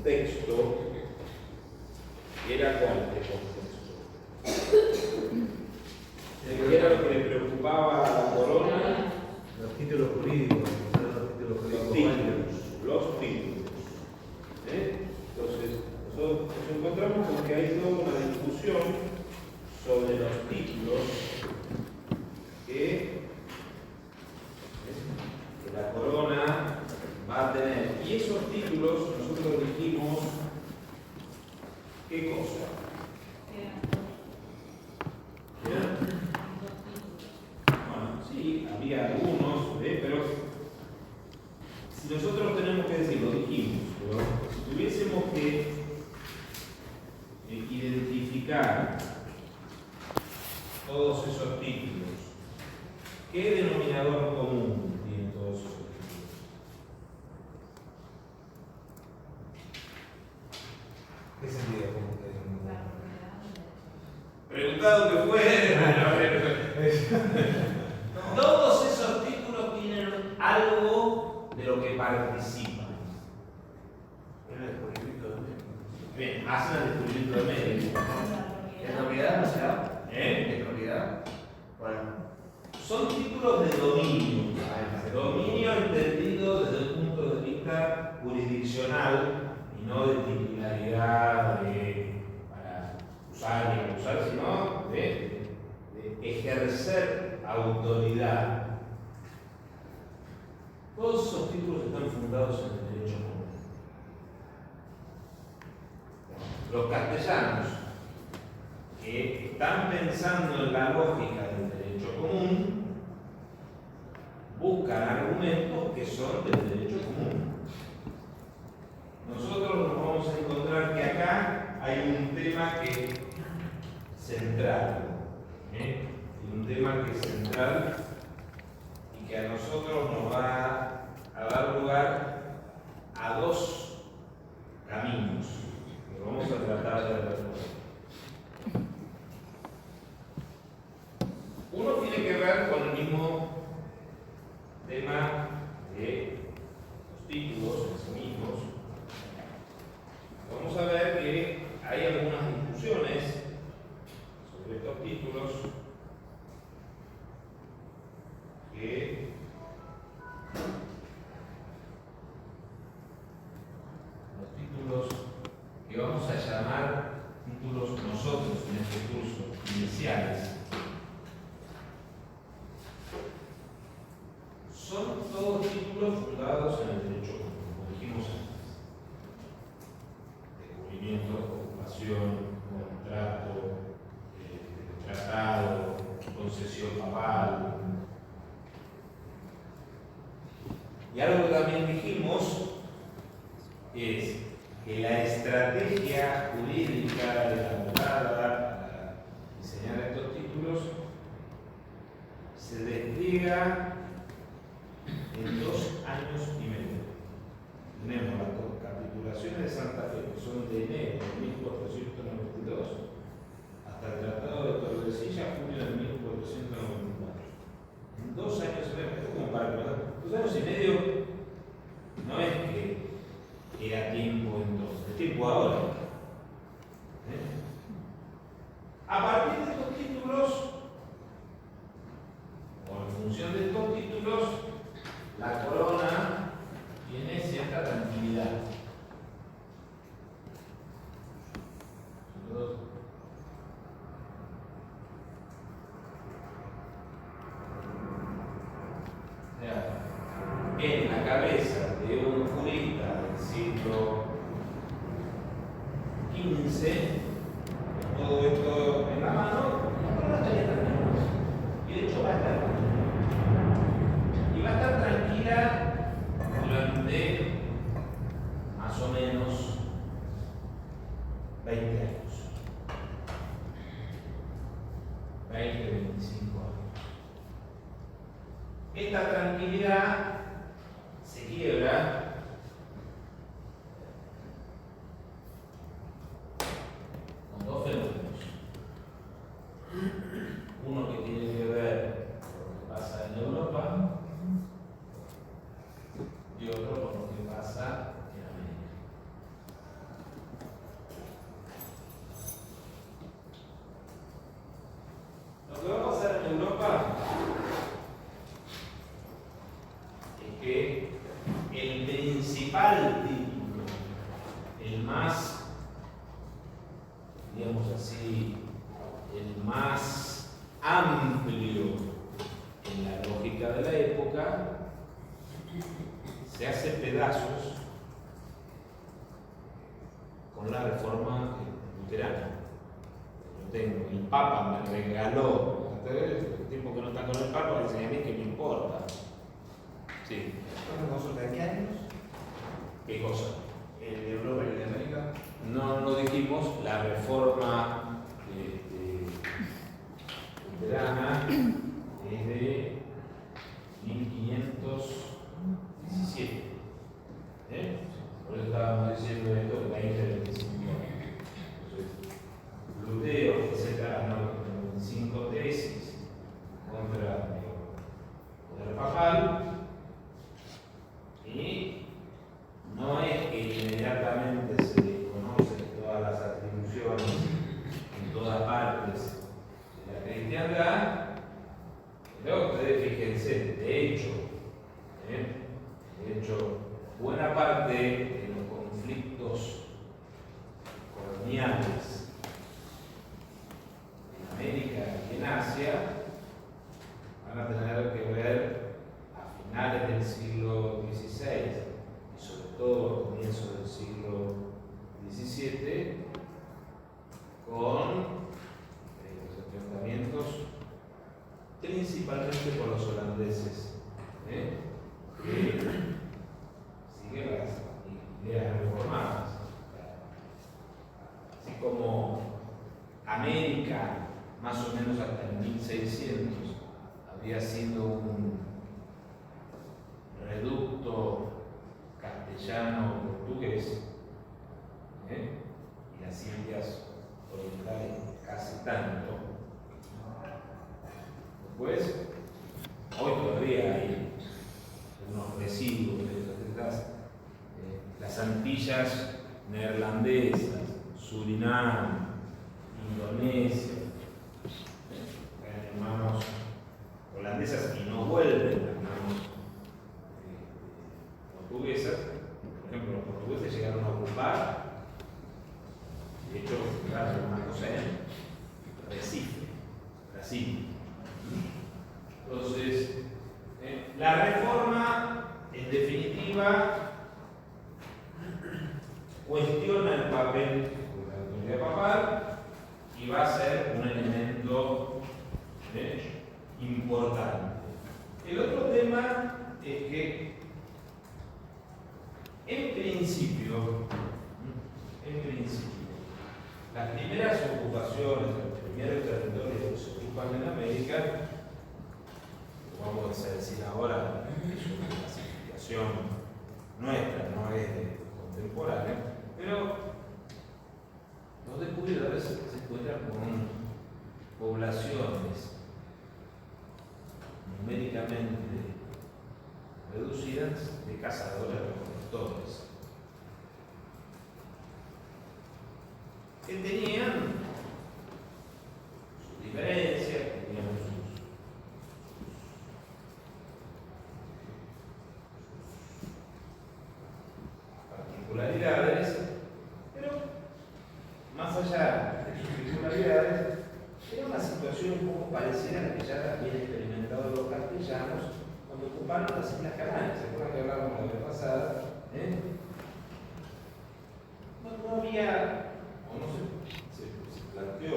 contexto, que era cuál contexto, que era lo que le preocupaba a la corona. Los títulos jurídicos, los títulos. Entonces, nosotros nos encontramos con que hay toda una discusión sobre los títulos que la corona va a tener. Y esos títulos, nosotros dijimos, ¿qué cosa? Bueno, sí, había algunos, pero si nosotros tenemos que decir, lo dijimos, pero si tuviésemos que identificar todos esos títulos, ¿qué denominador común tienen todos esos títulos? ¿Qué sentido común? Preguntado que fue. Todos esos títulos tienen algo de lo que participan. El descubrimiento de América. Bien, hacen el descubrimiento de América. ¿Es propiedad, no será? ¿Eh? ¿Es propiedad? Bueno. Son títulos de dominio. Dominio entendido desde el punto de vista jurisdiccional y no de titularidad para usar y abusar, sino de ejercer autoridad. Todos esos títulos están fundados en el derecho común. Los castellanos, que están pensando en la lógica del derecho común, buscan argumentos que son del derecho común. Nosotros nos vamos a encontrar que acá hay un tema que es central, un tema que es central y que a nosotros nos va a dar lugar a dos caminos que vamos a tratar de resolver. Uno tiene que ver con el mismo tema de los títulos en sí mismos. Vamos a ver que hay algunas discusiones sobre estos títulos que los títulos que vamos a llamar títulos nosotros en este curso iniciales. Son todos títulos fundados en el derecho común, como dijimos antes. Descubrimiento, ocupación, contrato, tratado, concesión papal. Y algo que también dijimos es que la estrategia jurídica elaborada para diseñar estos títulos se despliega en 2 años y medio. Tenemos las capitulaciones de Santa Fe, que son de enero de 1492 hasta el Tratado de Tordesillas, junio de 1494. En 2 años y medio, como para que 2 años y medio no es que era tiempo entonces, es tiempo ahora. A partir de estos títulos, o en función de estos títulos, la corona tiene cierta tranquilidad. En la cabeza de un jurista del siglo XV, con todo esto en la mano, la corona estaría tranquila. Y de hecho va a estar tranquila. Y va a estar tranquila durante más o menos 20 años. 20, 25 años. Esta tranquilidad se quiebra con 2 fenómenos. Uno que tiene que ver con lo que pasa en Europa y otro con lo que pasa en América. principal título, el más, digamos así, el más amplio en la lógica de la época, se hace pedazos con la reforma luterana. Yo tengo, el Papa me regaló, el tiempo que no está con el Papa, le enseñé a mí que me importa. Sí. ¿Una consulta de qué años? ¿Qué cosa? ¿El de Europa y el de América? No lo dijimos, la reforma luterana es de 1517. Por eso estábamos diciendo esto, 20-25 años. Lutero presenta 95 tesis contra el poder papal y no es que inmediatamente se desconocen todas las atribuciones en todas partes de la cristiandad, pero ustedes fíjense, de hecho, buena parte de los conflictos coloniales en América y en Asia van a tener que ver a finales del siglo XVI y sobre todo a comienzos del siglo XVII con los enfrentamientos principalmente con los holandeses, que siguen las ideas reformadas. Así como América, más o menos hasta el 1600, había sido un reducto castellano-portugués, y las Indias orientales casi tanto. Después, hoy todavía hay unos residuos de las Antillas neerlandesas, Surinam, Indonesia, en manos holandesas y no vuelven a manos portuguesas. Por ejemplo, los portugueses llegaron a ocupar, de hecho, una cosa en Recife, Brasil. Entonces, la reforma, en definitiva, cuestiona el papel de la autoridad papal y va a ser un elemento importante. El otro tema es que, en principio, las primeras ocupaciones, los primeros territorios que se ocupan en América, vamos a decir ahora, es una clasificación nuestra, no es contemporánea, pero los descubridores se encuentran con poblaciones numéricamente reducidas de cazadores recolectores que tenían sus diferencias, tenían sus particularidades, pero más allá de sus particularidades, era una situación un poco parecida a la que ya habían experimentado los castellanos cuando ocuparon las Islas Canarias. ¿Se acuerdan que hablábamos la vez pasada? No había, o no se planteó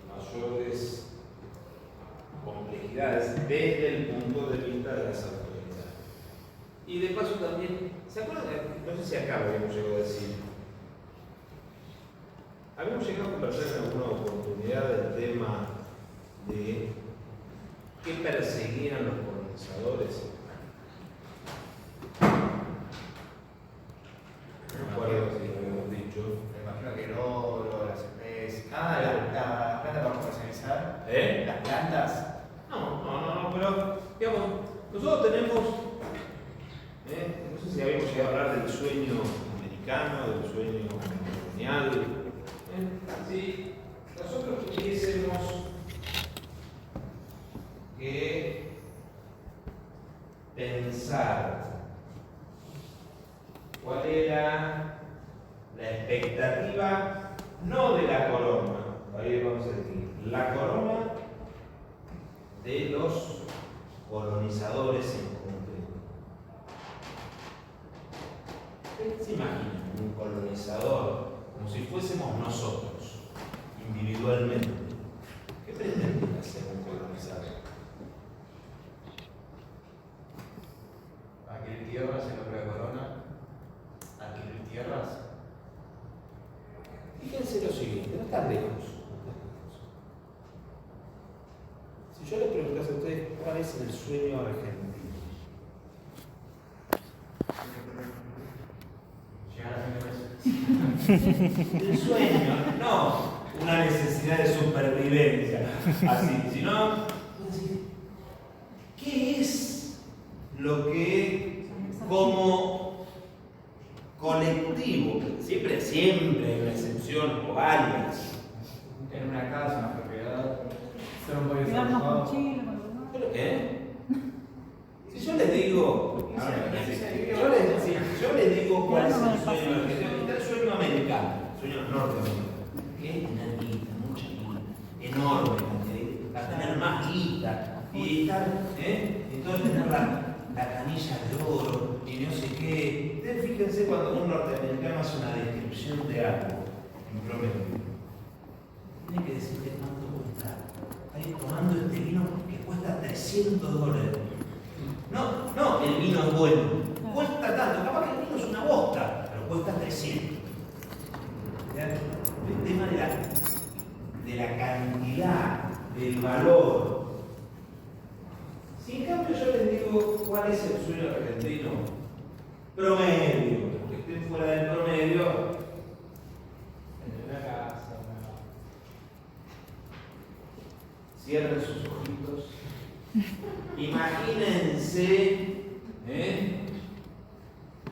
mayores complejidades desde el punto de vista de las autoridades. Y de paso también, ¿se acuerdan? No sé si acá habíamos llegado a decir. Habíamos llegado a conversar en alguna oportunidad del tema de qué perseguían los colonizadores. No me acuerdo si lo habíamos dicho. Me imagino que el oro, las especies. Las plantas para comercializar. Las plantas. No, pero digamos, nosotros tenemos, no sé si habíamos llegado a hablar del sueño americano, del sueño colonial. Si nosotros tuviésemos que pensar ¿Cuál era la expectativa? No de la corona, ahí vamos a decir, la corona de los colonizadores en concreto. ¿Ustedes se imaginan un colonizador como si fuésemos nosotros, individualmente? ¿Qué pretende hacer un colonizador? Adquirir tierras en nombre de corona. Adquirir tierras. Fíjense lo siguiente, no está lejos. Si yo les preguntase a ustedes cuál es el sueño argentino, Llegar a fin de mes. el sueño, no una necesidad de supervivencia, así, sino, ¿qué es lo que como colectivo, siempre hay una excepción o varias? En una casa, una propiedad. Ser un país Quedarnos con ocupado. Chile, con los demás. ¿Pero qué? Si yo les digo, si yo les digo cuál es el sueño argentino, está el sueño americano, el sueño norteamericano, que es tener guita, mucha guita, enorme cantidad, tener más guita, y estar, entonces tener la canilla de oro y no sé qué. Ustedes fíjense cuando un norteamericano hace una descripción de algo, en promedio, tiene que decirte cuánto cuesta. Ahí tomando este vino que cuesta $300. No, el vino es bueno. Cuesta tanto, capaz que el vino es una bosta, pero cuesta 300. El tema de la cantidad, del valor. Si en cambio yo les digo cuál es el sueño argentino, promedio, que estén fuera del promedio, En una casa, cierren sus ojitos. Imagínense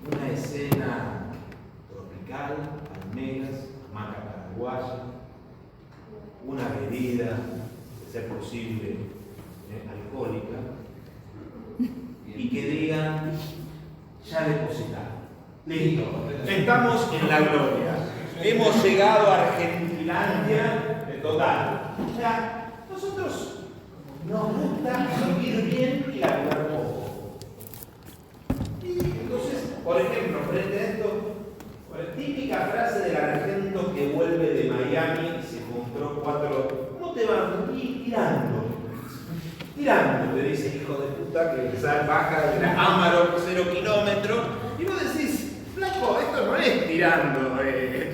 una escena tropical, palmeras, hamaca paraguaya, una bebida, de ser posible, alcohólica, y que digan, ya depositaron. Listo, estamos en la gloria. Hemos llegado a Argentilandia total. O sea, nosotros nos gusta vivir bien y laburar poco. Y entonces, por ejemplo, frente a esto, típica frase del argento que vuelve de Miami y se compró 4. ¿Cómo te va? Y tirando, te dice hijo de puta que baja de la Amaro 0 kilómetros. Y vos decís, flaco, esto no es tirando,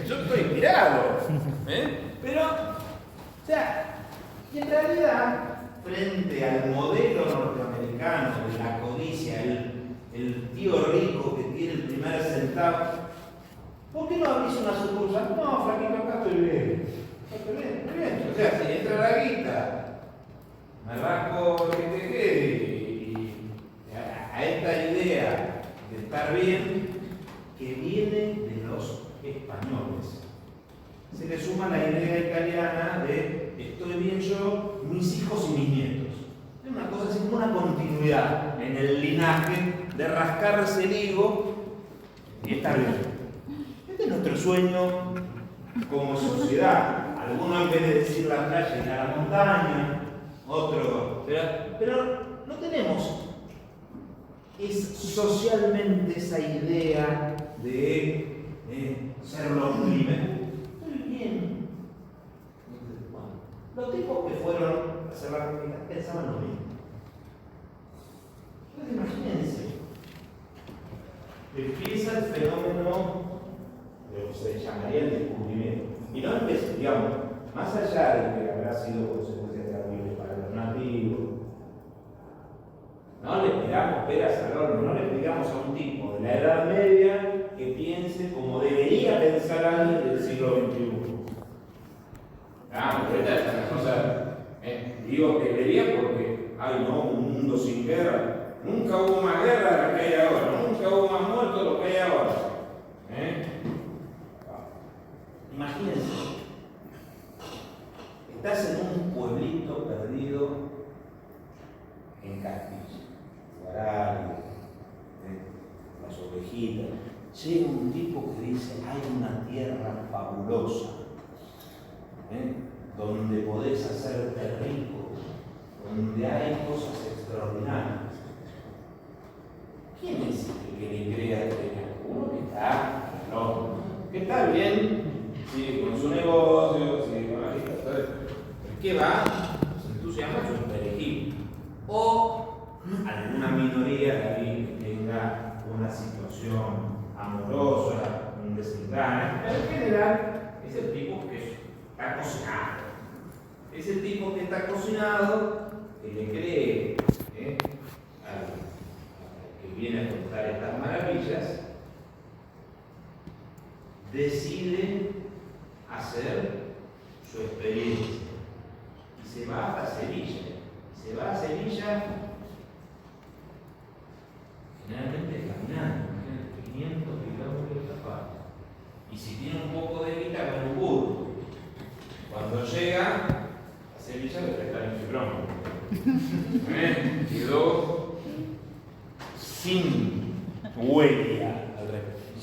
yo estoy tirado. Pero, o sea, y en realidad, frente al modelo norteamericano de la codicia, el tío rico que tiene el primer centavo, ¿por qué no abrís una sucursal? No, flaquito, acá estoy bien. Estoy bien. O sea, si entra la guita, me rasco lo que te quede y a esta idea de estar bien, que viene de los españoles, se le suma la idea italiana de estoy bien yo, mis hijos y mis nietos. Es una cosa así como una continuidad en el linaje de rascarse el higo y estar bien. Este es nuestro sueño como sociedad. Algunos en vez de decir la playa y a la montaña, otro. Pero no tenemos socialmente esa idea de ser los primeros. Estoy bien. Los tipos que fueron a hacer la comunidad pensaban lo mismo. Entonces imagínense, empieza el fenómeno de lo que se llamaría el descubrimiento. Y no empieza, digamos, más allá de que habrá sido consecuencia terrible para los nativos, no le pegamos peras al horno, no le pegamos a un tipo de la Edad Media que piense como debería pensar alguien del siglo XXI. Pero esta es una cosa, digo que debería porque, ay no, un mundo sin guerra, nunca hubo más guerra de la que hay ahora, nunca hubo más muertos de lo que hay ahora. Imagínense, estás en un pueblito perdido en Castilla, Guarani, las ovejitas, llega un tipo que dice, hay una tierra fabulosa, donde podés hacerte rico, donde hay cosas extraordinarias. ¿Quién es el que le crea a uno que está loco? Que está bien, sigue con su negocio, sigue con la lista, ¿sabes? El que va, se entusiasma, es un perejil. O alguna minoría que tenga una situación amorosa, un desengaño. Pero en general es el tipo que está cocinado. Es el tipo que está cocinado, que le cree al que viene a contar estas maravillas, decide hacer su experiencia y se va a Sevilla. Se va a Sevilla generalmente caminando, 500 kilómetros aparte. Y si tiene un poco de guita, con un burro. Cuando llega a Sevilla le prestan el fibrón. Quedó sin huella.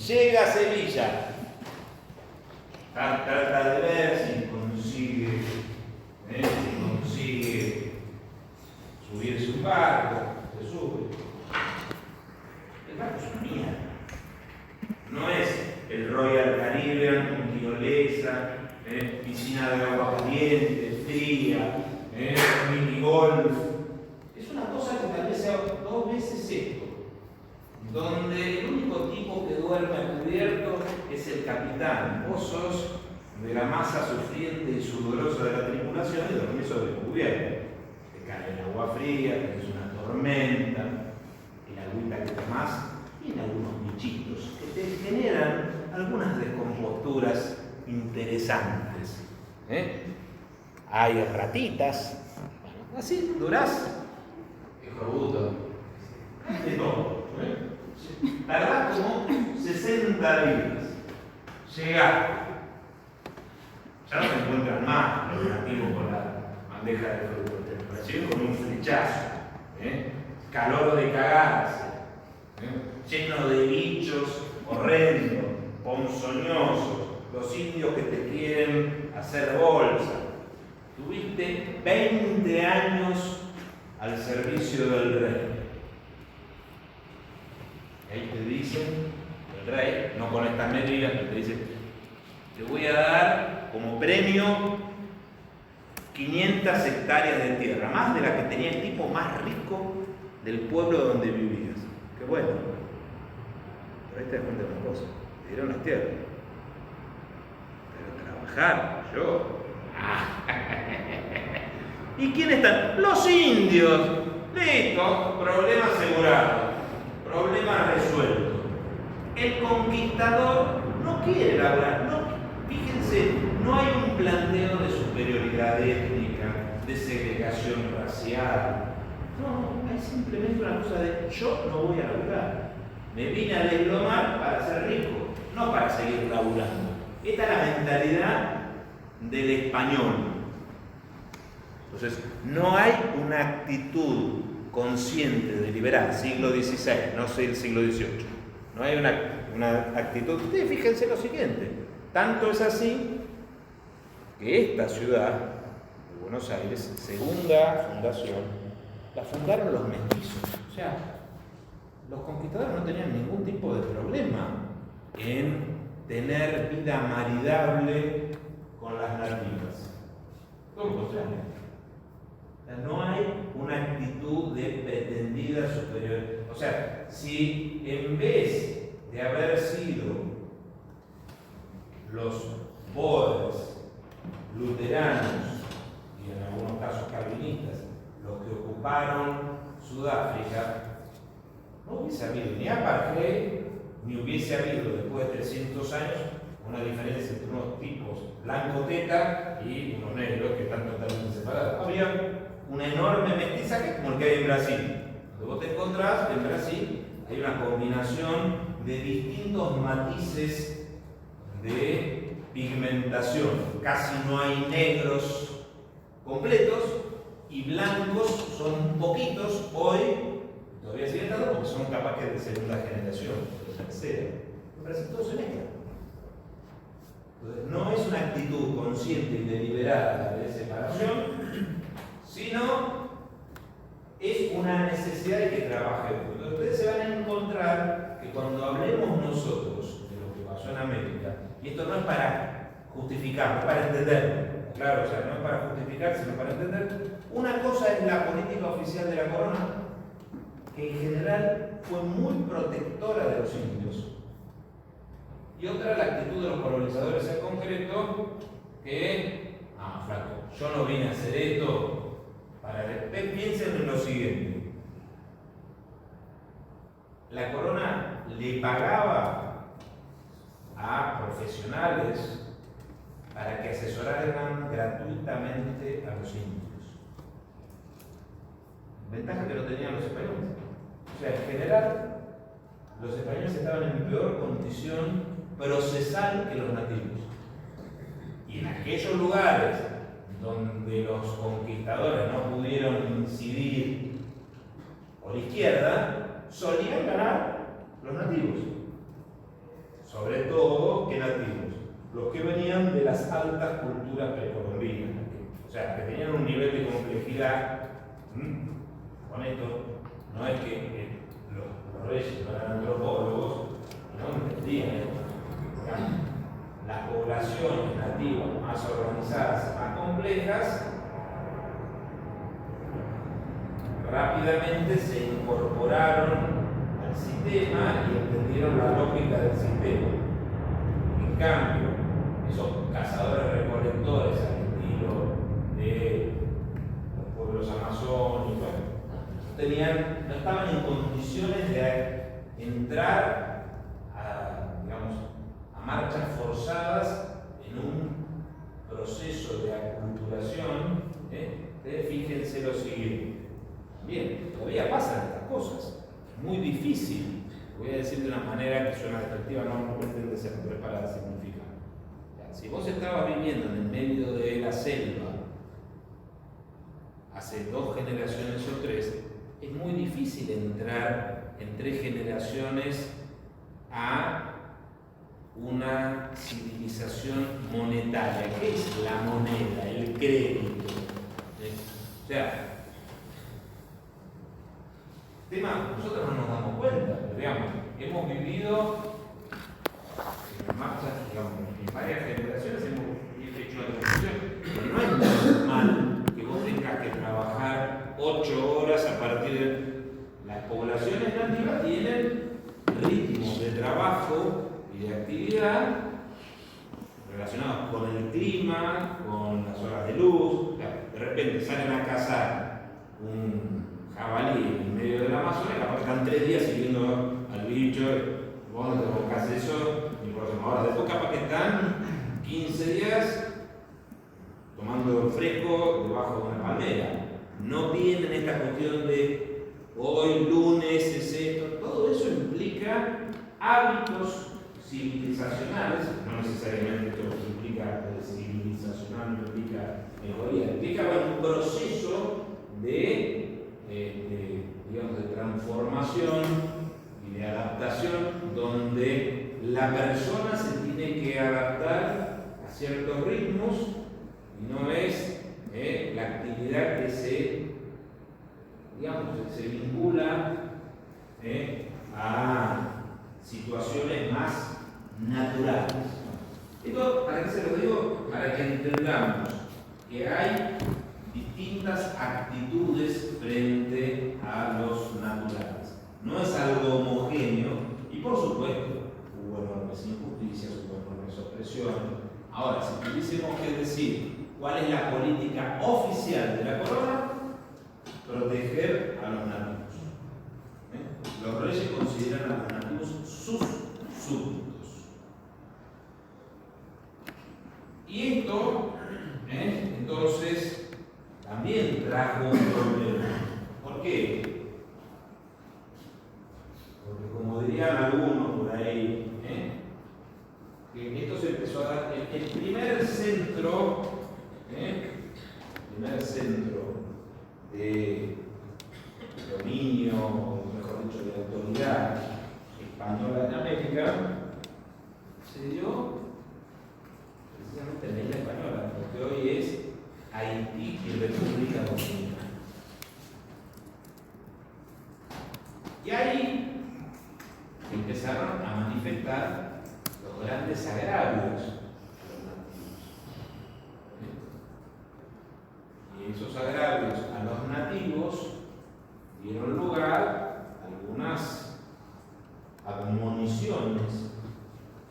Llega a Sevilla. Trata de ver si consigue subirse un barco, se sube. El barco es una mierda. No es el Royal Caribbean con tirolesa, piscina de agua caliente, fría, minigolf. Es una cosa que tal vez sea 2 veces esto, donde el único tipo que duerme cubierto es el capitán. Vos sos de la masa sufriente y sudorosa de la tripulación y dormís sobre cubierto. Te cae el agua fría, tenés una tormenta, el agüita que tomás tiene algunos bichitos que te generan algunas descomposturas interesantes. Hay ratitas, bueno, así durás. Hijo puto. De todo. Tardás como 60 días. Llegar. Ya no se encuentran más los nativos con la bandeja de frutos. Te reciben con un flechazo. Calor de cagarse. Lleno de bichos horrendos, ponzoñosos. Los indios que te quieren hacer bolsa. Tuviste 20 años al servicio del rey. Ahí te dicen, el rey, no con estas medidas, pero te dice, te voy a dar como premio 500 hectáreas de tierra, más de la que tenía el tipo más rico del pueblo donde vivías. Qué bueno. Pero ahí te das cuenta de una cosa, te dieron las tierras. Pero trabajar, yo. ¿Y quiénes están? Los indios. Listo, problema asegurado. Problema resuelto. El conquistador no quiere laburar. Fíjense, no hay un planteo de superioridad étnica, de segregación racial. No, hay simplemente una cosa de yo no voy a laburar. Me vine a deslomar para ser rico, no para seguir laburando. Esta es la mentalidad del español. Entonces, no hay una actitud consciente, deliberada, siglo XVI, no sé el siglo XVIII. No hay una actitud. Ustedes fíjense lo siguiente, tanto es así que esta ciudad de Buenos Aires, segunda fundación, la fundaron los mestizos. O sea, los conquistadores no tenían ningún tipo de problema en tener vida maridable con las nativas. Todo lo contrario. No hay una actitud de pretendida superioridad. O sea, si en vez de haber sido los boers, luteranos y en algunos casos calvinistas los que ocuparon Sudáfrica, no hubiese habido ni apartheid, ni hubiese habido después de 300 años una diferencia entre unos tipos blanco teta y unos negros que están totalmente separados. Había una enorme mestizaje como el que hay en Brasil. Donde vos te encontrás, en Brasil hay una combinación de distintos matices de pigmentación. Casi no hay negros completos y blancos son poquitos. Hoy todavía siguen estando porque son capaz que de segunda generación, de tercera. Me parece que todo se mezcla. Entonces, no es una actitud consciente y deliberada de separación, sino es una necesidad de que trabaje. Entonces, ustedes se van a encontrar que cuando hablemos nosotros de lo que pasó en América, y esto no es para justificar, no es para entenderlo, claro, o sea, no es para justificar, sino para entender. Una cosa es la política oficial de la corona, que en general fue muy protectora de los indios. Y otra, la actitud de los colonizadores en concreto, que, flaco, yo no vine a hacer esto para después. Piensen en lo siguiente: la corona le pagaba a profesionales para que asesoraran gratuitamente a los indios. Ventaja que no tenían los españoles. O sea, en general, los españoles estaban en peor condición procesal que los nativos. Y en aquellos lugares donde los conquistadores no pudieron incidir por izquierda, solían ganar los nativos. Sobre todo, ¿qué nativos? Los que venían de las altas culturas precolombinas. O sea, que tenían un nivel de complejidad. Con esto, no es que los reyes no eran antropólogos, no entendían esto. Las poblaciones nativas más organizadas, más complejas, rápidamente se incorporaron al sistema y entendieron la lógica del sistema. En cambio, esos cazadores recolectores al estilo de los pueblos amazónicos no estaban en condiciones de entrar a marchas forzadas en un proceso de aculturación. Fíjense lo siguiente. Bien, todavía pasan estas cosas. Es muy difícil. Voy a decir de una manera que suena despectiva, no pretende ser preparada a significar. Si vos estabas viviendo en el medio de la selva hace 2 generaciones o 3, es muy difícil entrar en 3 generaciones a una civilización monetaria. ¿Qué es la moneda? El crédito. O sea, nosotros no nos damos cuenta, pero digamos, hemos vivido en marchas, en varias generaciones hemos hecho una transición, pero no es normal que vos tengas que trabajar 8 horas a partir de. Las poblaciones nativas tienen ritmos de trabajo y de actividad relacionados con el clima, con las horas de luz. De repente salen a cazar un jabalí en medio de la Amazonia, capaz que están 3 días siguiendo al bicho, vos no te buscas eso, ni por ejemplo, ahora después capaz que están 15 días tomando fresco debajo de una palmera. No tienen esta cuestión de hoy lunes es esto. Todo eso implica hábitos civilizacionales, no necesariamente esto implica civilizacional, no implica mejoría, implica un proceso de transformación y de adaptación donde la persona se tiene que adaptar a ciertos ritmos y no es la actividad que se vincula a situaciones más naturales. Esto, ¿para qué se lo digo? Para que entendamos que hay distintas actitudes frente a los naturales. No es algo homogéneo y, por supuesto, hubo enormes injusticias, hubo enormes opresiones. Ahora, si tuviésemos que decir cuál es la política oficial de la corona, proteger a los nativos. Los reyes consideran a los nativos sus súbditos. Y esto, entonces, también trajo un problema. ¿Por qué? Porque, como dirían algunos por ahí, que esto se empezó a dar el primer centro de dominio, o mejor dicho, de autoridad española en América, empezaron a manifestar los grandes agravios a los nativos. Y esos agravios a los nativos dieron lugar a algunas admoniciones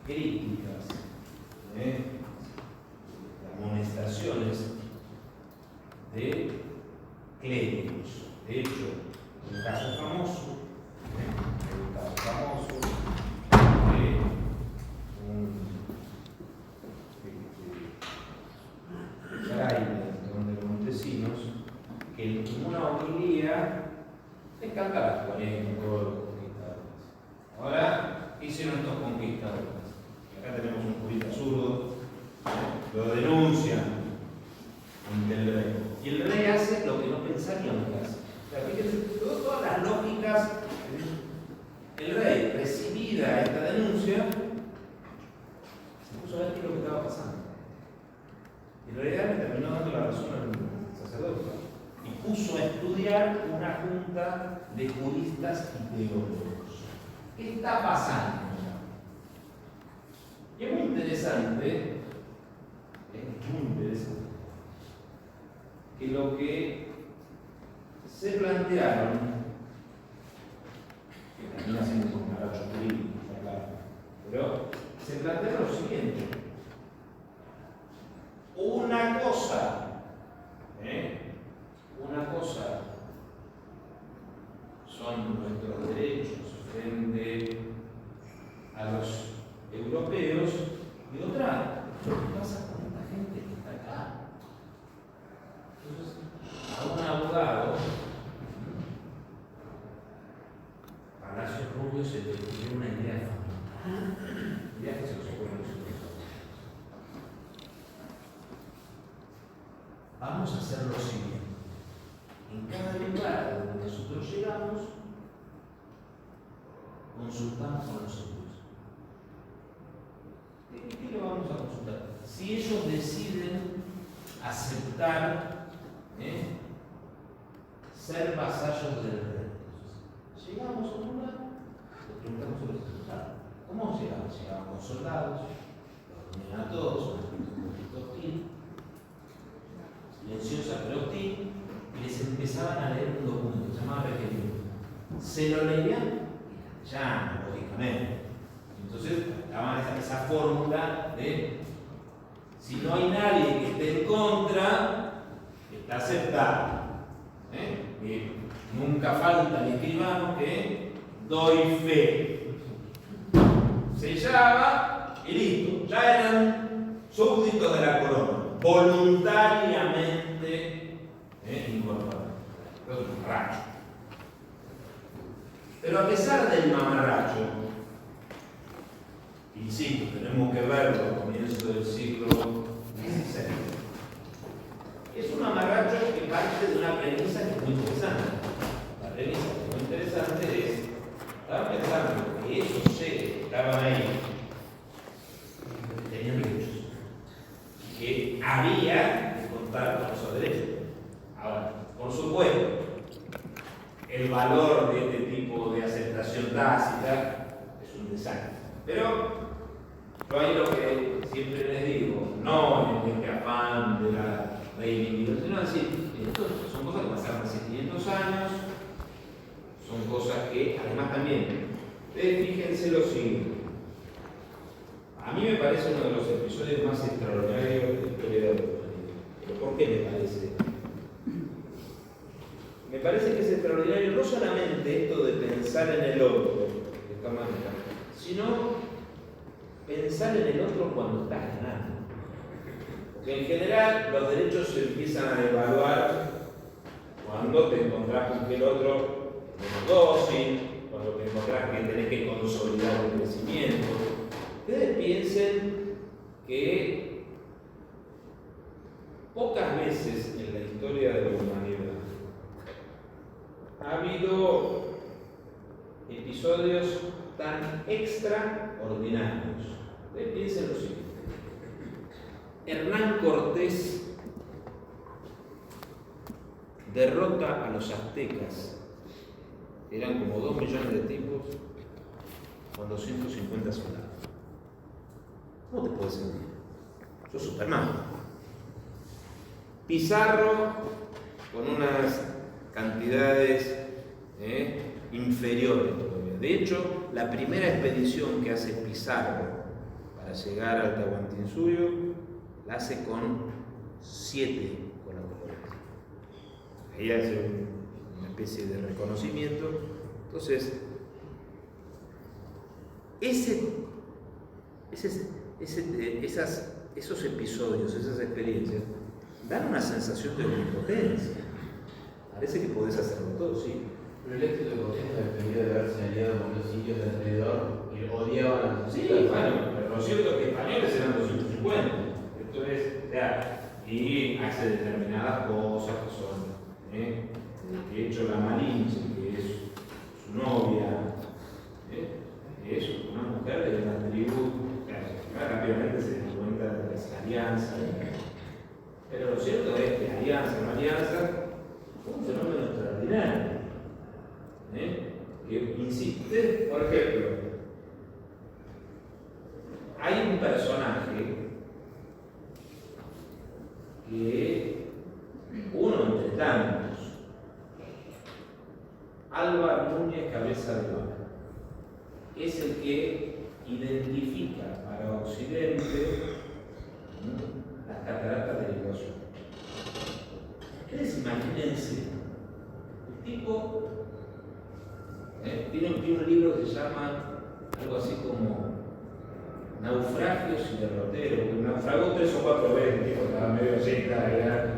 críticas, amonestaciones de clérigos. De hecho, un caso famoso de un fraile de Montesinos que en una homilía le canta las 40 a todos los conquistadores. Ahora, ¿qué hicieron estos conquistadores? Acá tenemos un curita zurdo, lo denuncian ante el rey. Y el rey hace lo que no pensaríamos que hace. O sea, fíjense, todas las lógicas. El rey, recibida esta denuncia, se puso a ver qué es lo que estaba pasando. Y en realidad le terminó dando la razón al sacerdote. Y puso a estudiar una junta de juristas y teólogos. ¿Qué está pasando? Y es muy interesante, que lo que se plantearon, que termina siendo un carajo jurídico, claro, pero se plantearon lo siguiente: una cosa son nuestros derechos frente a los europeos y otra, ¿qué pasa con esta gente que está acá? Entonces, a un abogado, Palacio Rubio, se le ocurrió una idea fantástica. Mirá que se los ocurre a nosotros. Vamos a hacer lo siguiente: en cada lugar donde nosotros llegamos, consultamos con los otros. ¿Qué le vamos a consultar? Si ellos deciden aceptar ser vasallos del rey. Entonces, llegamos a un lugar, le preguntamos sobre los resultados. ¿Cómo llegamos? Llegamos con soldados, los reunían a todos, un poquito hostil, silenciosa pero hostil, y les empezaban a leer un documento, se llamaba requerimiento. Se lo leían y ya, lógicamente. Entonces, daban esa fórmula de: si no hay nadie que esté en contra, está aceptado. Y nunca falta el escribano que doy fe. Sellaba y listo. Ya eran súbditos de la corona, voluntariamente incorporados. Es un mamarracho. Pero a pesar del mamarracho, insisto, tenemos que verlo a comienzo del siglo XVI. Es un mamarracho que parte de una premisa que es muy interesante. La premisa que es muy interesante es: estaba pensando que esos seres que estaban ahí tenían derechos, que había que contar con esos derechos. Ahora, por supuesto, el valor de este tipo de aceptación tácita es un desastre. Pero yo ahí lo que siempre les digo, no en este afán de la reivindicación, sino decir, esto son cosas que pasaron hace 500 años, son cosas que, además también, fíjense lo siguiente. A mí me parece uno de los episodios más extraordinarios de la historia de la humanidad. ¿Pero por qué me parece? Me parece que es extraordinario no solamente esto de pensar en el otro, de esta manera, sino pensar en el otro cuando estás ganando. Porque en general los derechos se empiezan a evaluar cuando te encontrás con que el otro es dócil, cuando te encontrás que tenés que consolidar el crecimiento. Ustedes piensen que pocas veces en la historia de la humanidad ha habido episodios tan extraordinarios. Ustedes piensen lo siguiente: Hernán Cortés derrota a los aztecas, eran como 2 millones de tipos, con 250 soldados. ¿Cómo te puedes sentir? Sos Superman. Pizarro con unas cantidades inferiores todavía. De hecho, la primera expedición que hace Pizarro para llegar al Tahuantinsuyo la hace con 7 colaboradores. Ahí hace una especie de reconocimiento. Entonces, esos episodios, esas experiencias, dan una sensación de omnipotencia. Parece que podés hacerlo todo, sí. Pero el éxito de Cortés dependió de haberse aliado con los indios de alrededor y odiaban a los Sí, bueno, pero lo cierto es que españoles eran 250. Entonces, y hace determinadas cosas que son, de hecho, la Malinche, que es su novia, es una mujer de una tribu, rápidamente se da cuenta de las alianzas. Pero lo cierto es que alianza, no alianza, fue un fenómeno extraordinario. Que insiste, por ejemplo, hay un personaje que, uno entre tantos, Álvar Núñez Cabeza de Vaca, es el que identifica para Occidente las cataratas del Iguazú. Ustedes imagínense, el tipo tiene un libro que se llama algo así como Naufragios y Derroteros. Naufragó 3 o 4 veces, el tipo estaba medio secta,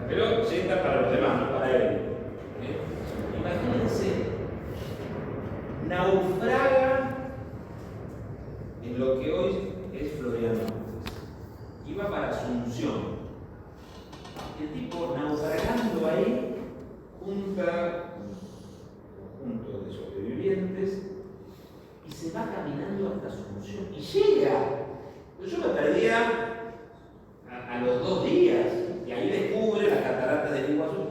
pero secta para los demás, no para él. Imagínense, naufraga en lo que hoy es Florianópolis. Iba para Asunción. El tipo naufragando ahí junta un conjunto de sobrevivientes y se va caminando hasta Asunción y llega. Yo me perdía a los 2 días y ahí descubre las cataratas del Iguazú.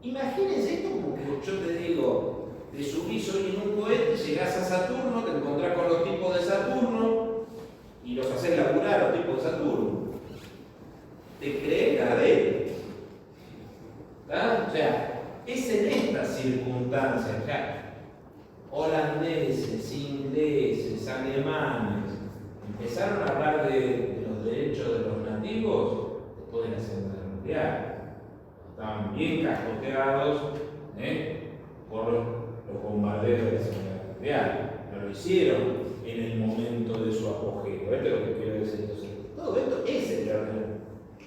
Imagínense esto como que yo te digo, te subís hoy en un cohete, llegás a Saturno, te encontrás con los tipos de Saturno y los haces laburar a los tipos de Saturno. Te crees Gardel. O sea, es en estas circunstancias, holandeses, ingleses, alemanes, empezaron a hablar de los derechos de los nativos después de la Segunda Guerra Mundial. Estaban bien cascoteados por los bombardeos de la Segunda Guerra Mundial. No lo hicieron en el momento de su apogeo. Esto es lo que quiero decir. Entonces, todo esto es el verdadero.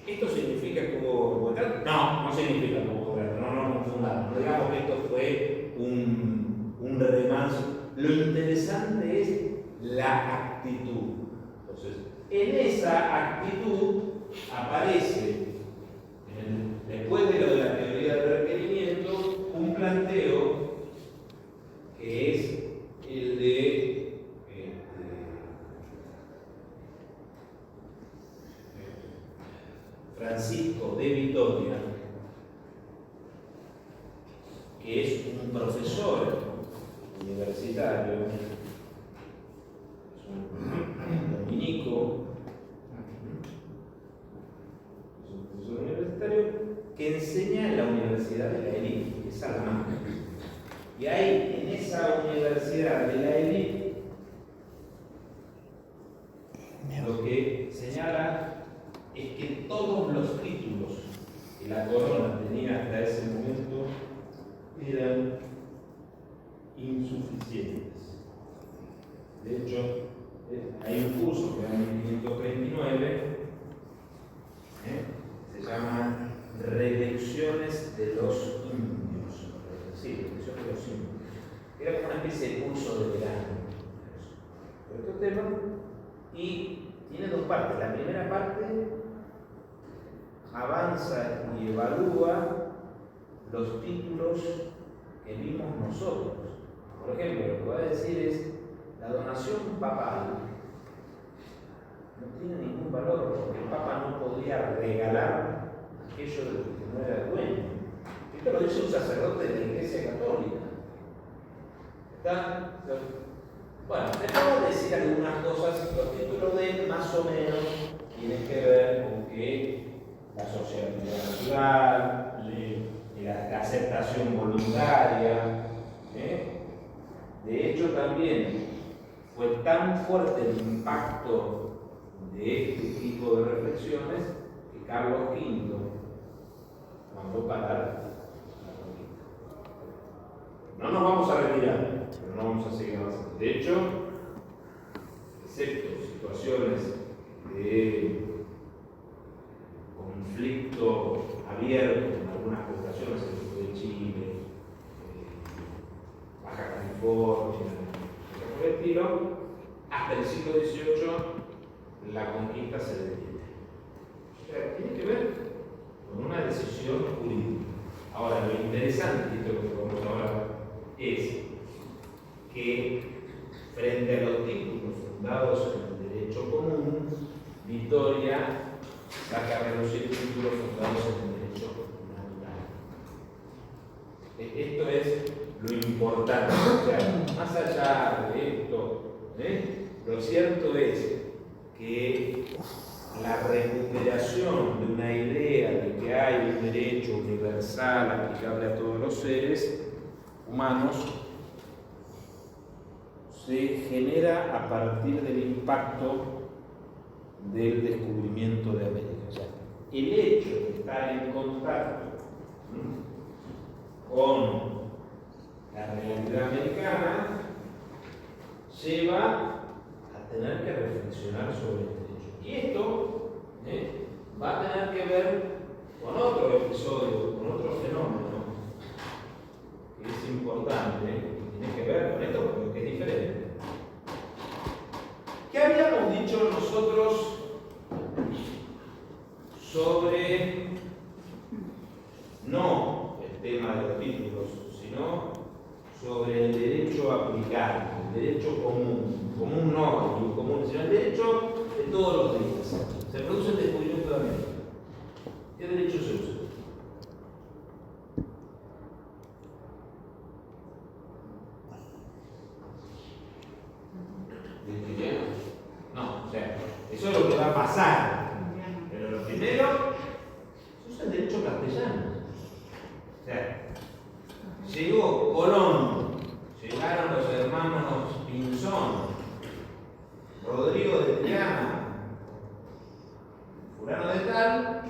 ¿Esto significa que hubo contrato? No, no significa que hubo contrato. No confundamos. No digamos que esto fue un remanso. Lo interesante es la actitud. Entonces, en esa actitud aparece, después de lo de la teoría del requerimiento, un planteo que es el de Francisco de Vitoria, que es un profesor universitario, es un dominico, es un profesor universitario que enseña en la Universidad de la Élite, que es Salamanca. Y ahí, en esa Universidad de la Élite, lo que señala es que todos los títulos que la corona tenía hasta ese momento eran insuficientes. De hecho, hay un curso que en 1539 se llama Relecciones de los Indios. Sí, Relecciones de los Indios. Era como una especie de curso de verano por estos temas, y tiene 2 partes. La primera parte avanza y evalúa los títulos que vimos nosotros. Por ejemplo, lo que va a decir es: la donación papal no tiene ningún valor, porque el Papa no podía regalar aquello de lo que no era dueño. Esto lo dice un sacerdote de la Iglesia Católica. ¿Está? Bueno, te puedo decir algunas cosas. Los títulos D más o menos tienen que ver con que la sociabilidad natural, la aceptación voluntaria. De hecho, también fue tan fuerte el impacto de este tipo de reflexiones que Carlos V mandó parar la conquista. No nos vamos a retirar, pero no vamos a seguir avanzando. De hecho, excepto situaciones de conflicto abierto en algunas poblaciones, el sur de Chile, Baja California, cosas por el estilo, hasta el siglo XVIII la conquista se detiene. O sea, tiene que ver con una decisión jurídica. Ahora, lo interesante, y esto es lo que vamos a hablar, es que frente a los títulos fundados en el derecho común, Victoria saca a reducir títulos fundados en el derecho natural. Esto es lo importante. O sea, más allá de esto, lo cierto es que la recuperación de una idea de que hay un derecho universal aplicable a todos los seres humanos se genera a partir del impacto del descubrimiento de América. O sea, el hecho de estar en contacto con la realidad americana lleva a tener que reflexionar sobre este hecho. Y esto va a tener que ver con otro episodio, con otro fenómeno que es importante, que tiene que ver con esto porque es diferente. ¿Qué habíamos dicho nosotros sobre no el tema de los títulos, sino sobre el derecho aplicable, el derecho común? Común no, el común, sino el derecho de todos los días. Se produce el descubrimiento de América. ¿Qué derecho se usa? No, o sea, eso es lo que va a pasar. Pero lo primero, se usa el derecho castellano. O sea, llegó Colón, llegaron los hermanos Pinzón, Rodrigo de Triana, fulano de tal,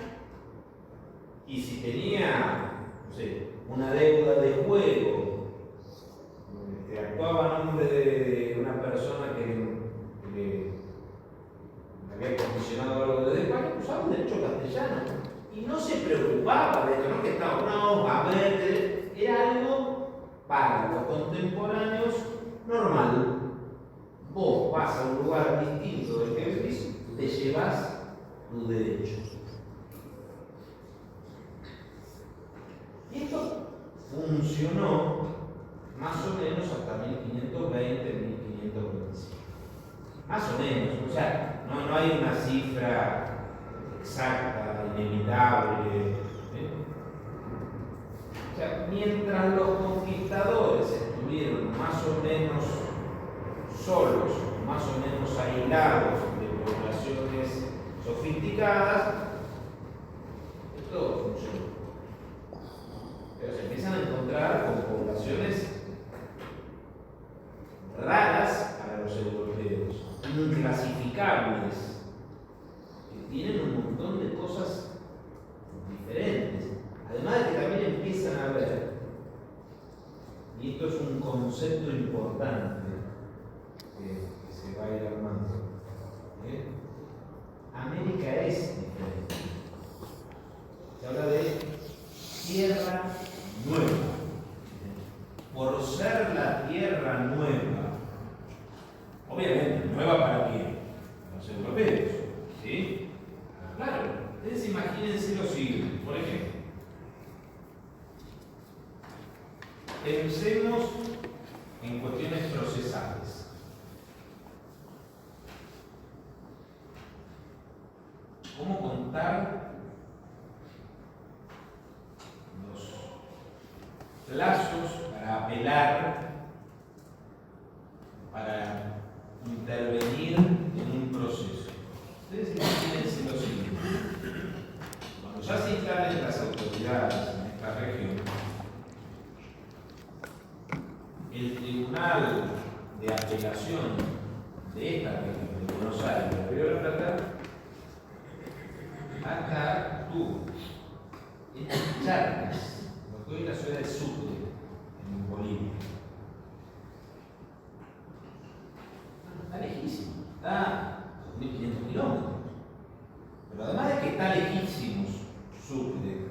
y si tenía, no sé, una deuda de juego, actuaba a nombre de una persona que había condicionado algo desde España, usaba el derecho castellano. Y no se preocupaba de esto, no que estaba, no, a ver, era algo para los contemporáneos normal. Vos vas a un lugar distinto del que vivís, te llevas tu derecho. Y esto funcionó más o menos hasta 1520, 1525. Más o menos, o sea, no hay una cifra exacta, inevitable. O sea, mientras los conquistadores estuvieron más o menos solos, más o menos aislados de poblaciones sofisticadas, esto funcionó. Pero se empiezan a encontrar con poblaciones raras para los europeos, inclasificables, que tienen un montón de cosas diferentes. Además de que también empiezan a ver, y esto es un concepto importante que se va a ir armando, América es diferente. Se habla de tierra nueva. Por ser la tierra nueva, obviamente, nueva para quién? Para los europeos, ¿sí? Claro, ustedes imagínense lo siguiente, por ejemplo, pensemos en cuestiones procesales. ¿Cómo contar los plazos para apelar, para intervenir en un proceso. Ustedes imagínense lo siguiente. Cuando ya se instalen las autoridades en esta región, el Tribunal de Apelación de esta región, de Buenos Aires, de Río de la Plata, acá tuvo en Charcas, lo que hoy es la ciudad de Sucre, en Bolivia. Está lejísimo, está a 2.500 kilómetros. Pero además de que está lejísimos Sucre,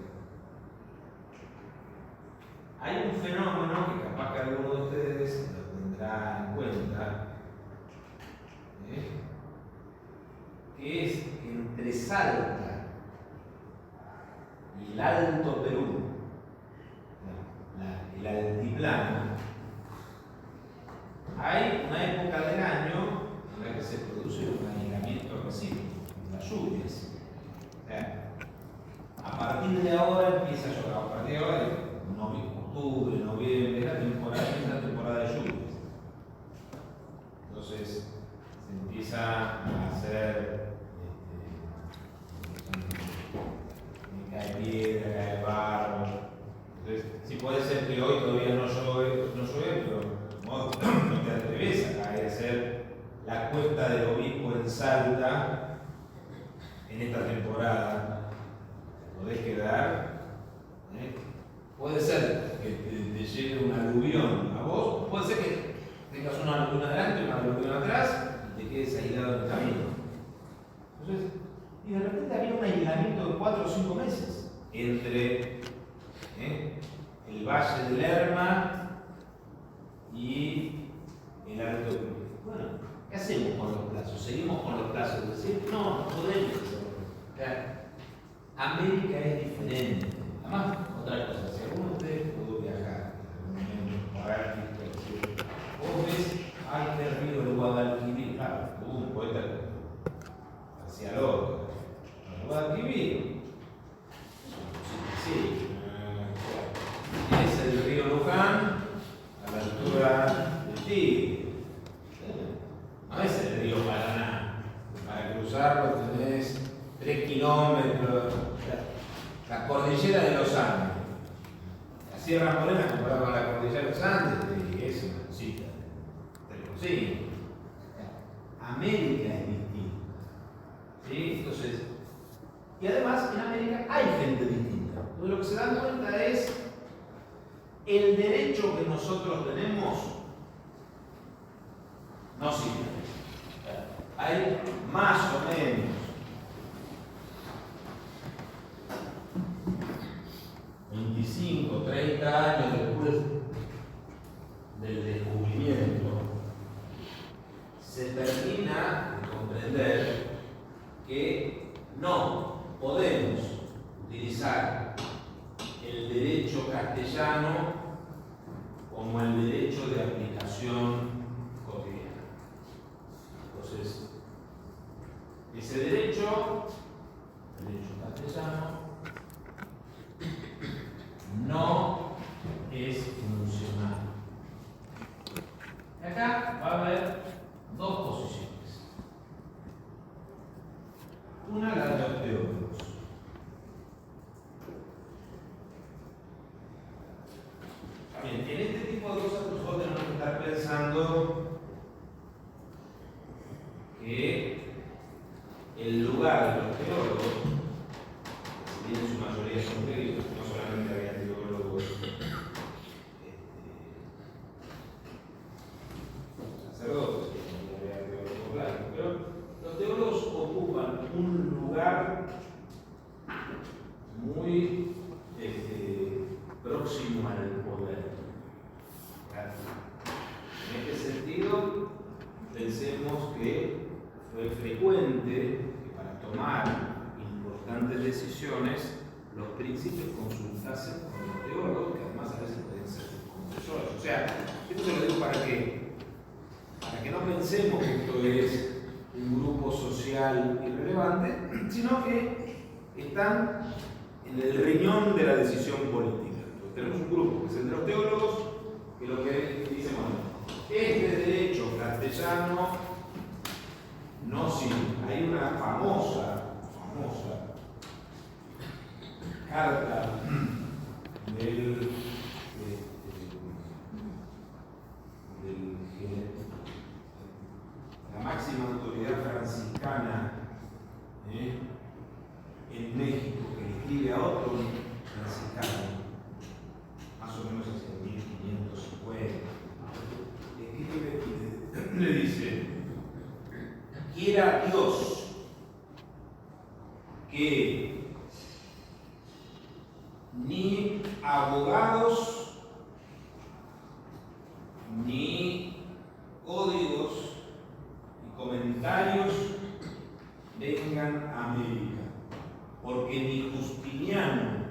hay un fenómeno que capaz que alguno de ustedes lo tendrá en cuenta, que es entre Salta y el Alto Perú, el altiplano, hay una época del año en la que se produce un aislamiento recíproco, las lluvias. O sea, a partir de ahora empieza a llover, a partir de ahora, octubre, noviembre, la temporada de lluvias. Entonces, se empieza a hacer cae piedra, cae barro. Entonces, sí puede ser que hoy todavía no llueve, pero no te atreves a caer a hacer la cuesta del obispo en Salta en esta temporada. Podés quedar. Puede ser que te llegue un aluvión a vos, puede ser que tengas una aluvión adelante, una aluvión atrás y te quedes aislado en el camino. Entonces, y de repente había un aislamiento de 4 o 5 meses entre el Valle del Lerma y el Alto Perú. Bueno, ¿qué hacemos con los plazos? ¿Seguimos con los plazos? Es decir, no podemos hacerlo. América es diferente. Además, otra cosa, si alguno de ustedes pudo viajar en algún momento, pagar tickets, vos ves, ay, qué río el Guadalquivir, claro, hubo un poeta hacia Lorca. El Guadalquivir, sí, es el río Luján a la altura del Tigre. No es el río Paraná. Para cruzarlo tenés 3 kilómetros. La cordillera de los Andes. La Sierra Morena comparada con la cordillera de los Andes es una cosita. Sí. América es distinta. ¿Sí? Entonces, y además en América hay gente distinta. Entonces lo que se dan cuenta es el derecho que nosotros tenemos no sirve. Hay más o menos 25, 30 años después del descubrimiento, se termina de comprender que no podemos utilizar el derecho castellano como el derecho de aplicación cotidiana. Entonces, ese derecho castellano, no es funcional. Y acá va a haber dos posiciones. Una, la de los teólogos. Bien, en este tipo de cosas nosotros tenemos que estar pensando que el lugar de los teólogos, si bien en su mayoría son griegos, no solamente había teólogos sacerdotes, sino que había teólogos blancos, pero los teólogos ocupan un lugar muy próximo al poder. En este sentido, pensemos que fue frecuente que para tomar importantes decisiones los príncipes consultasen con los teólogos, que además a veces pueden ser confesores. O sea, esto se lo digo para que no pensemos que esto es un grupo social irrelevante, sino que están en el riñón de la decisión política. Entonces, tenemos un grupo, que es el de los teólogos, que lo que dicen, bueno, este derecho castellano No, sí, hay una famosa carta de la máxima autoridad franciscana en México, que le escribe a otro franciscano, más o menos hacia 1550, le dice: quiera Dios que ni abogados, ni códigos y comentarios vengan a América, porque ni Justiniano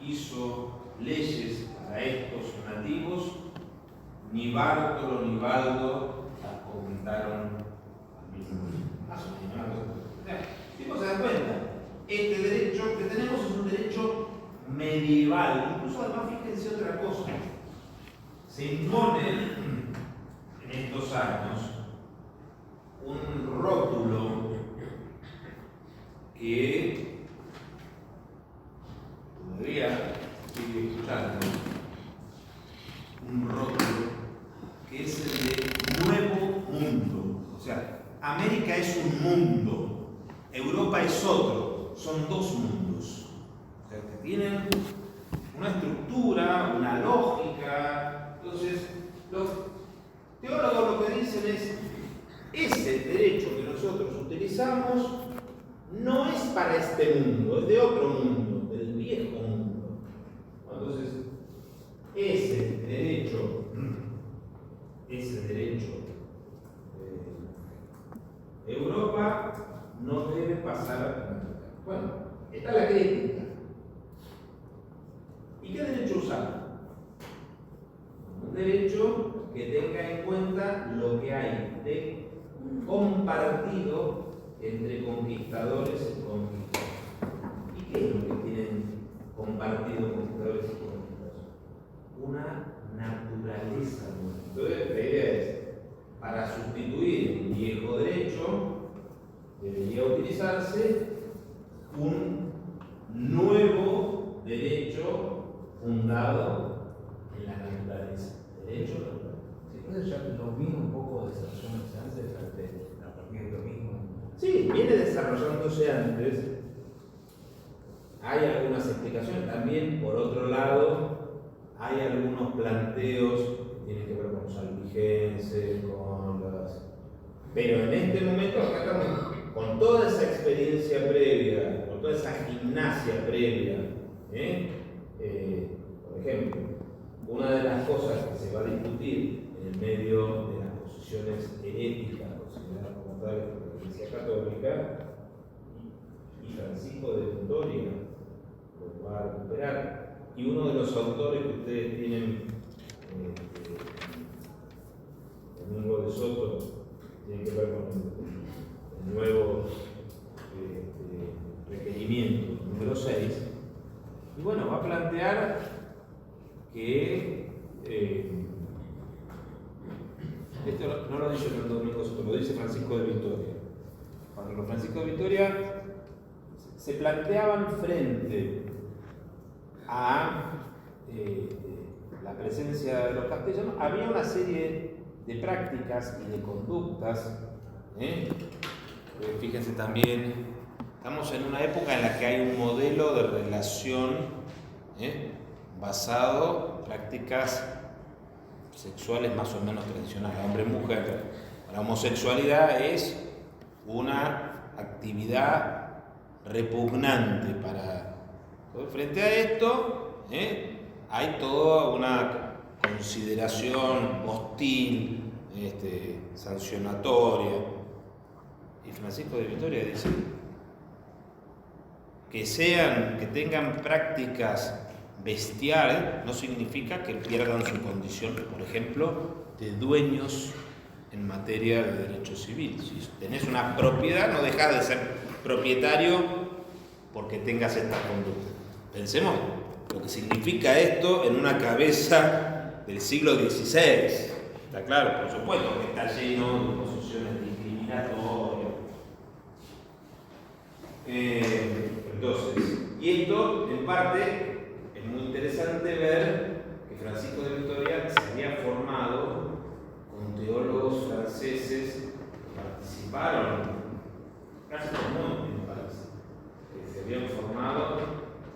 hizo leyes para estos nativos, ni Bártolo ni Baldo las comentaron al mismo tiempo. Más o menos. Si vos se dan cuenta, este derecho que tenemos es un derecho medieval. Incluso además, fíjense otra cosa, se impone en estos años un rótulo que todavía sigue escuchando, un rótulo que es el de Nuevo Mundo. O sea, América es un mundo, Europa es otro, son dos mundos. O sea, que tienen una estructura, una lógica. Entonces, los teólogos lo que dicen es: ese derecho que nosotros utilizamos no es para este mundo, es de otro mundo, del viejo mundo. Entonces, ese derecho Europa no debe pasar. Bueno, está la crítica. ¿Y qué derecho usar? Un derecho que tenga en cuenta lo que hay de compartido entre conquistadores y conquistadores. ¿Y qué es lo que tienen compartido conquistadores y conquistadores? Una naturaleza nueva. Entonces, la idea es: para sustituir el viejo derecho, debería utilizarse un nuevo derecho fundado en la naturaleza. Derecho natural. Entonces ya lo mismo un poco desarrollándose antes, a partir de lo mismo. Sí, viene desarrollándose antes. Hay algunas explicaciones. También, por otro lado, hay algunos planteos que tienen que ver con los albigenses, con las... Pero en este momento acá estamos con toda esa experiencia previa, con toda esa gimnasia previa. Por ejemplo, una de las cosas que se va a discutir en el medio de las posiciones heréticas consideradas como tales por la Iglesia Católica, y Francisco de Vitoria lo va a recuperar, y uno de los autores que ustedes tienen, Domingo de Soto, tiene que ver con el nuevo requerimiento número 6, y bueno, va a plantear que esto no lo dice el Domingo Soto, lo dice Francisco de Vitoria. Cuando los Francisco de Vitoria se planteaban frente a la presencia de los castellanos, había una serie de prácticas y de conductas. Fíjense también, estamos en una época en la que hay un modelo de relación basado en prácticas sexuales más o menos tradicionales, hombre-mujer. La homosexualidad es una actividad repugnante para... Frente a esto, hay toda una consideración hostil, sancionatoria. Y Francisco de Vitoria dice que tengan prácticas bestiales no significa que pierdan su condición, por ejemplo, de dueños en materia de derecho civil. Si tenés una propiedad, no dejás de ser propietario porque tengas esta conducta. Pensemos lo que significa esto en una cabeza del siglo XVI. Está claro, por supuesto que está lleno de posiciones discriminatorias, debate, es muy interesante ver que Francisco de Vitoria se había formado con teólogos franceses que participaron, casi como en París, que se habían formado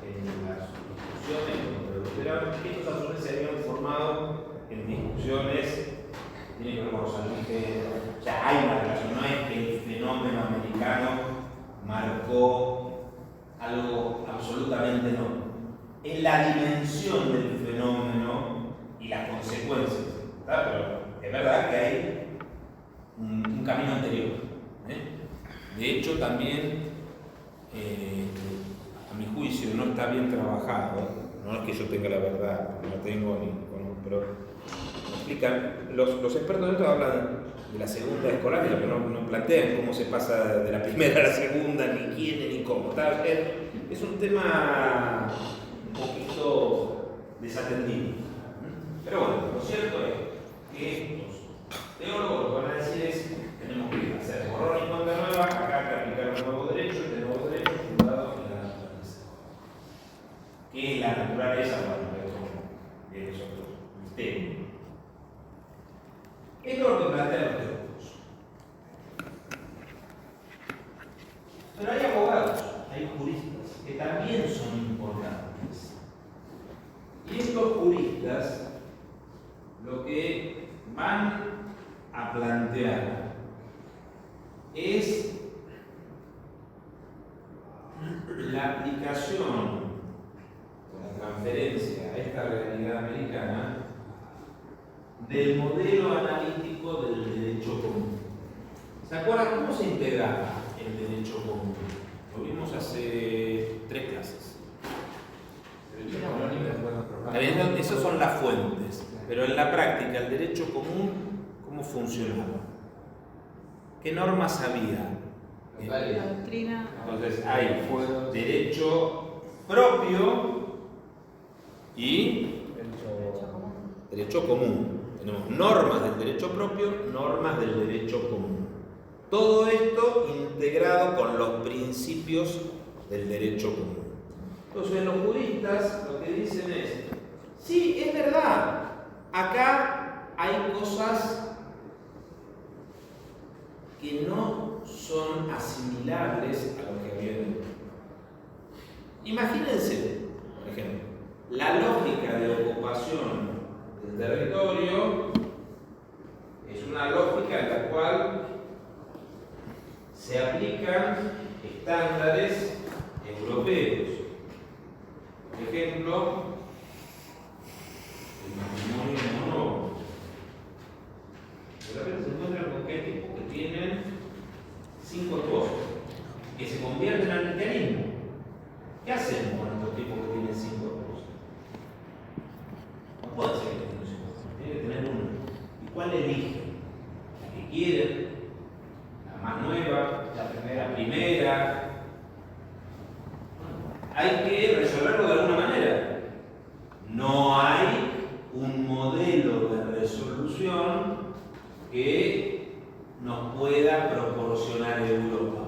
en las discusiones contra Lutero, que estos a su vez se habían formado en discusiones que tienen que ver con los alienígenas. O sea, hay una relación, no es que el fenómeno americano marcó algo absolutamente no. Es la dimensión del fenómeno y las consecuencias. ¿Está? Pero es verdad que hay un camino anterior. De hecho, también, a mi juicio, no está bien trabajado. No es que yo tenga la verdad, no tengo ni conozco, pero explican. Los expertos de esto hablan de la segunda escolática, pero no plantean cómo se pasa de la primera a la segunda, ni quién, ni cómo. Es un tema un poquito desatendido. Pero bueno, lo cierto es que estos teólogos lo que van a decir es que tenemos que hacer borrón y cuenta nueva, acá hay que aplicar un nuevo derecho, este nuevo derecho fundado en la naturaleza. ¿Qué es la naturaleza? Bueno, es otro tema. Esto es lo que plantean los teólogos. Pero hay abogados, hay juristas, que también son importantes. Y estos juristas lo que van a plantear es la aplicación o la transferencia a esta realidad americana del modelo analítico del derecho común. ¿Se acuerdan cómo se integraba el derecho común? Lo vimos hace 3 clases. Esas son las fuentes, pero en la práctica el derecho común, ¿cómo funcionaba? ¿Qué normas había? Doctrina. Entonces hay derecho propio y derecho común. Tenemos normas del derecho propio, normas del derecho común. Todo esto integrado con los principios del derecho común. Entonces los juristas lo que dicen es, sí, es verdad, acá hay cosas que no son asimilables a lo que había en el mundo. Imagínense, por ejemplo, la lógica de ocupación del territorio es una lógica en la cual se aplican estándares europeos. Por ejemplo, el matrimonio monógamo. De repente se encuentran con que hay tipos que tienen 5 esposas, que se convierten al cristianismo. ¿Qué hacemos con estos tipos que tienen 5 esposas? No puede ser que tengan 5 esposas, tiene que tener uno. ¿Y cuál eligen? La que quieren, la más nueva, la primera. Hay que resolverlo de alguna manera. No hay un modelo de resolución que nos pueda proporcionar Europa.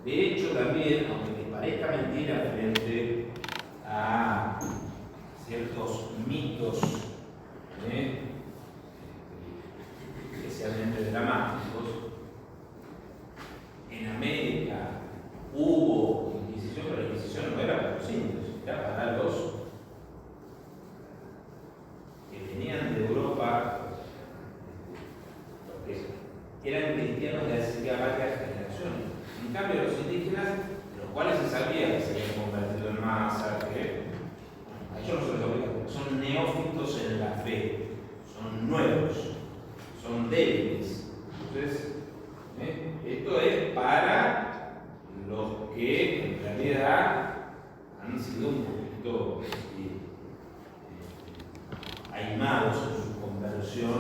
De hecho, también, aunque les parezca mentira frente a ciertos mitos, especialmente dramáticos, en América hubo Inquisición, pero la Inquisición no era para los indios, era para los que venían de Europa, porque eran cristianos de hace ya varias generaciones. En cambio, los indígenas, de los cuales se sabía que se habían convertido en masa, a ellos no se les obliga, porque son neófitos en la fe, son nuevos, son débiles. Entonces, esto es para los que en realidad han sido un poquito aimados en su conversión.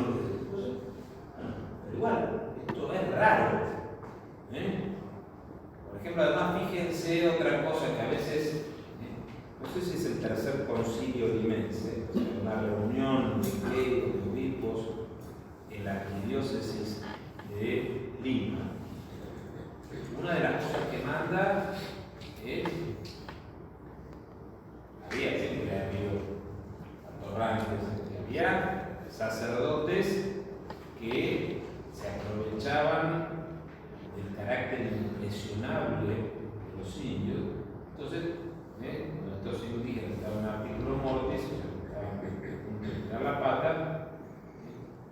Pero igual, esto es raro. Por ejemplo, además, fíjense otra cosa que a veces, no sé si es el tercer concilio limense, una reunión de clérigos, de obispos en la arquidiócesis de Lima. Una de las cosas que manda es aprovechaban el carácter impresionable de los indios. Entonces, cuando estos indígenas estaban en artículo mortis, estaban a tirar la pata.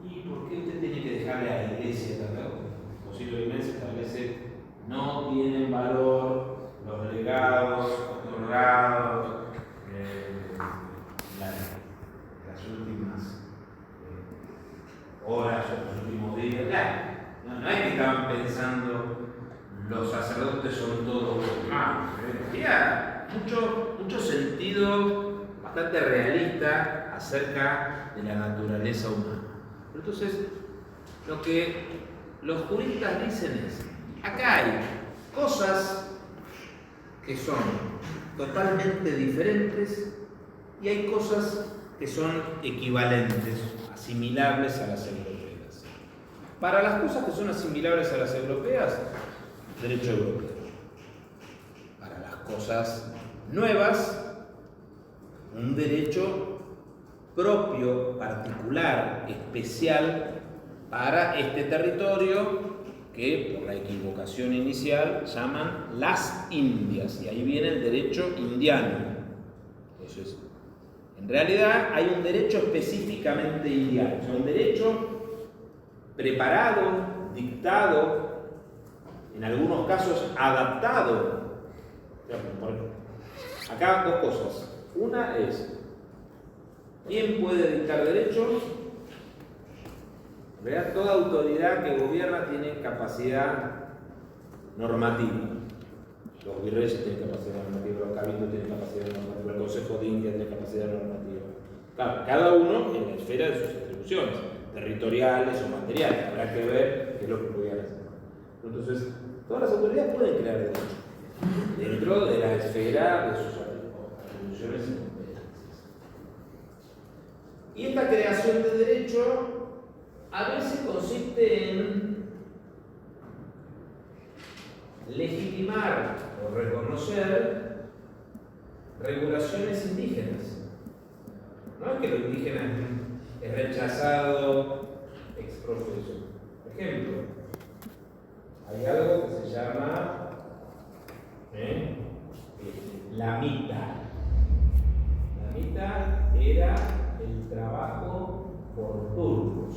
¿Y por qué usted tiene que dejarle a la iglesia tratado? Posiblemente se establece, no tienen valor los legados otorgados las últimas horas o los últimos días. No es que estaban pensando los sacerdotes son todos humanos. Había mucho sentido bastante realista acerca de la naturaleza humana. Entonces, lo que los juristas dicen es, acá hay cosas que son totalmente diferentes y hay cosas que son equivalentes, asimilables a las europeas. Para las cosas que son asimilables a las europeas, derecho europeo. Para las cosas nuevas, un derecho propio, particular, especial para este territorio que por la equivocación inicial llaman las Indias, y ahí viene el derecho indiano. Entonces, en realidad hay un derecho específicamente indiano, o sea, un derecho preparado, dictado, en algunos casos adaptado. Acá dos cosas. Una es, ¿quién puede dictar derecho? En realidad, toda autoridad que gobierna tiene capacidad normativa. Los virreyes tienen capacidad normativa, los cabildos tienen capacidad normativa, el Consejo de India tiene capacidad normativa. Claro, cada uno en la esfera de sus atribuciones, territoriales o materiales. Habrá que ver qué es lo que podían hacer. Entonces, todas las autoridades pueden crear derecho dentro de la esfera de sus atribuciones y competencias. Y esta creación de derecho a veces consiste en legitimar o reconocer regulaciones indígenas. No es que lo indígena es rechazado ex profeso. Por ejemplo, hay algo que se llama la mita. La mita era el trabajo por turnos.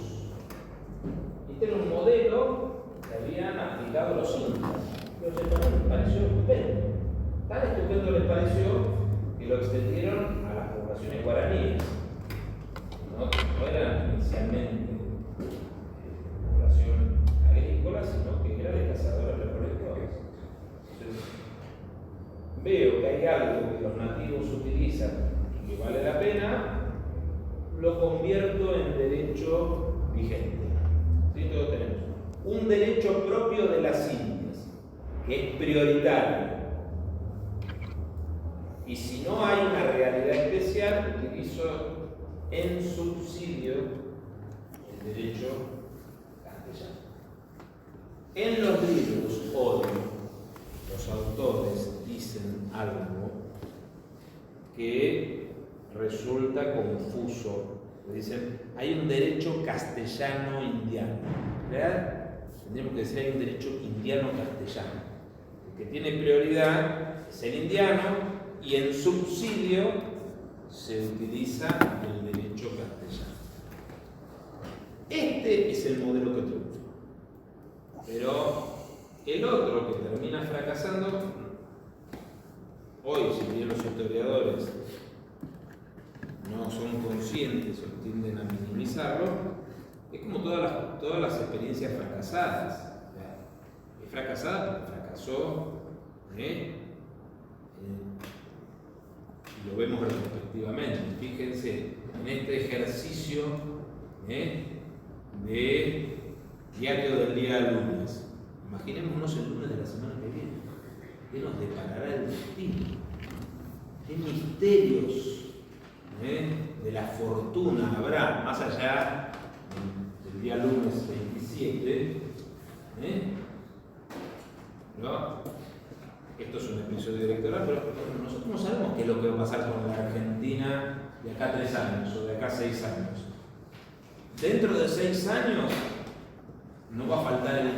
Este era un modelo que habían aplicado los incas. Los españoles les pareció estupendo. Tan estupendo les pareció que lo extendieron a las poblaciones guaraníes. No eran inicialmente población agrícola, sino que era de cazadores recolectores. Entonces, veo que hay algo que los nativos utilizan y que vale la pena, lo convierto en derecho vigente. ¿Sí? Todos tenemos un derecho propio de las Indias, que es prioritario. Y si no hay una realidad especial, utilizo en subsidio el derecho castellano. En los libros hoy, los autores dicen algo que resulta confuso. Dicen, hay un derecho castellano-indiano. ¿Verdad? Tendríamos que decir, hay un derecho indiano-castellano. El que tiene prioridad es el indiano y en subsidio se utiliza el derecho castellano. Este es el modelo que triunfa. Pero el otro que termina fracasando, hoy, si bien los historiadores no son conscientes o tienden a minimizarlo, es como todas las experiencias fracasadas. Es fracasada porque fracasó, y lo vemos retrospectivamente. Fíjense en este ejercicio de diario del día lunes. Imaginémonos el lunes de la semana que viene. ¿Qué nos deparará el destino? ¿Qué misterios de la fortuna habrá más allá del día lunes 27? ¿No? Esto es un episodio electoral, pero nosotros no sabemos qué es lo que va a pasar con la Argentina de acá a 3 años o de acá a 6 años. Dentro de 6 años no va a faltar el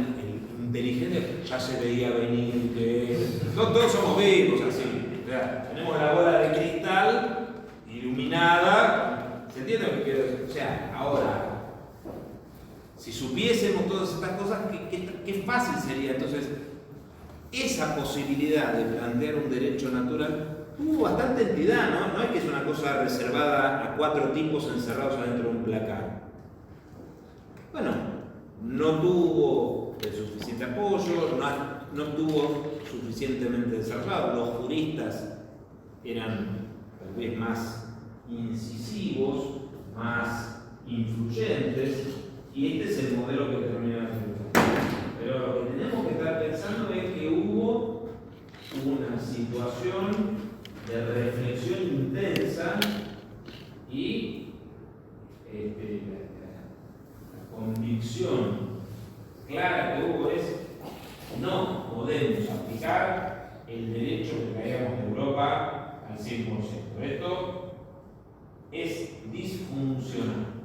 inteligente, ya se veía venir que no todos somos vivos así. O sea, tenemos la bola de cristal iluminada, ¿se entiende lo que quiero decir? O sea, ahora, si supiésemos todas estas cosas, qué fácil sería. Entonces, esa posibilidad de plantear un derecho natural tuvo bastante entidad, ¿no? No es que es una cosa reservada a 4 tipos encerrados adentro de un placar. Bueno, no tuvo el suficiente apoyo, no estuvo suficientemente desarrollado. Los juristas eran tal vez más incisivos, más influyentes, y este es el modelo que termina haciendo. Pero lo que tenemos que estar pensando es que hubo una situación de reflexión intensa y la convicción clara que hubo es: no podemos aplicar el derecho que traíamos de Europa al 100%. Esto es disfuncional.